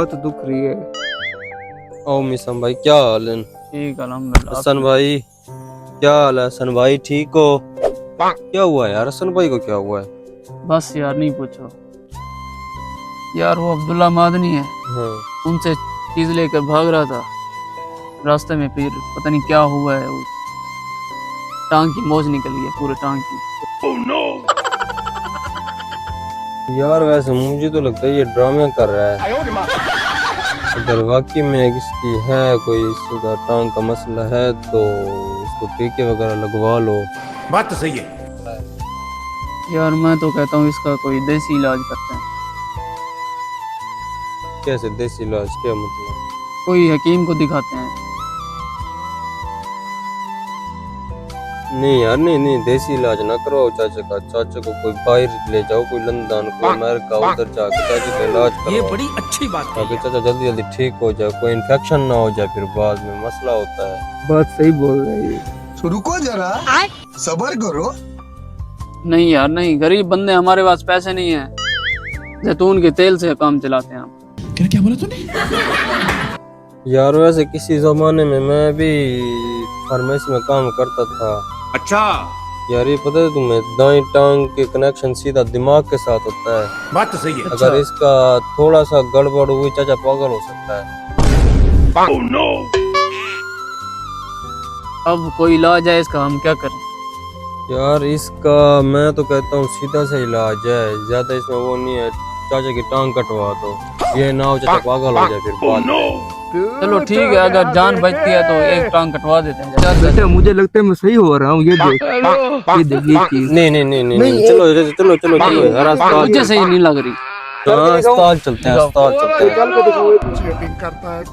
तो दुख रही है। ओ मिसम भाई क्या हाल है? ठीक अल्हम्दुलिल्लाह। हसन भाई क्या हाल है? हसन भाई ठीक हो? क्या हुआ यार, हसन भाई को क्या हुआ है? बस यार नहीं पूछो यार, वो अब्दुल्ला मादनी है, हाँ। उनसे चीज लेकर भाग रहा था, रास्ते में फिर पता नहीं क्या हुआ है, वो टांग की मोच निकली है, पूरे टांग की। यार वैसे मुझे तो लगता है ये ड्रामे कर रहा है। अगर वाकई में इसकी है कोई इसका टांग का मसला है तो इसको टीके वगैरह लगवा लो। बात तो सही है यार मैं तो कहता हूँ इसका कोई देसी इलाज करते हैं। कैसे देसी इलाज, क्या मतलब? कोई हकीम को दिखाते हैं। नहीं यार, नहीं देसी इलाज ना करवाओ चाचा का। चाचा को कोई बाहर ले जाओ, कोई लंदन कोई अमेरिका, उधर जाके चाचा का इलाज करवाओ। ये बड़ी अच्छी बात है ताकि चाचा जल्दी जल्दी ठीक हो जाए, कोई इन्फेक्शन ना हो जाए, फिर बाद में मसला होता है। बात सही बोल रही है। रुको जरा, सब्र करो। नहीं यार नहीं, गरीब बंदे, हमारे पास पैसे नहीं है, जैतून के तेल से काम चलाते हैं हम। क्या बोला तूने? यार वैसे किसी जमाने में मैं भी फार्मेसी में काम करता था। अच्छा यार ये पता है तुम्हें, दाएं टांग के कनेक्शन सीधा दिमाग के साथ होता है। बात तो सही है। अगर इसका थोड़ा सा गड़बड़ हुई चाचा पागल हो सकता है। अब कोई इलाज है इसका, हम क्या करें? यार इसका मैं तो कहता हूँ सीधा सा इलाज है, ज्यादा इसमें वो नहीं है। चाचा की टांग कटवा दो, ये ना हो चाचा पागल हो जाए फिर बाद में। चलो ठीक है, अगर जान बचती है तो एक टांग कटवा देते हैं। यार बेटा मुझे लगता है मैं सही हो रहा हूँ। ये देख ये चीज। नहीं चलो यार अस्पताल। मुझे सही नहीं लग रही। हाँ, अस्पताल चलते हैं, अस्पताल चलते हैं। चीटिंग करता है तू,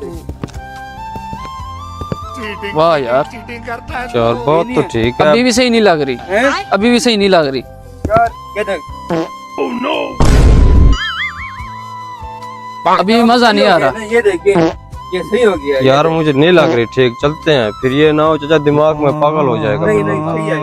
चीटिंग वाह यार, चीटिंग करता है। यार बात तो ठीक है। अभी भी सही नहीं लग रही, अभी भी सही नहीं लग रही। यार ये देख, अभी भी मजा नहीं आ रहा। ये देखिए ये सही हो गया। यार मुझे नहीं लग रही ठीक, चलते हैं। फिर ये ना हो चाचा दिमाग में पागल हो जाएगा। नहीं सही है।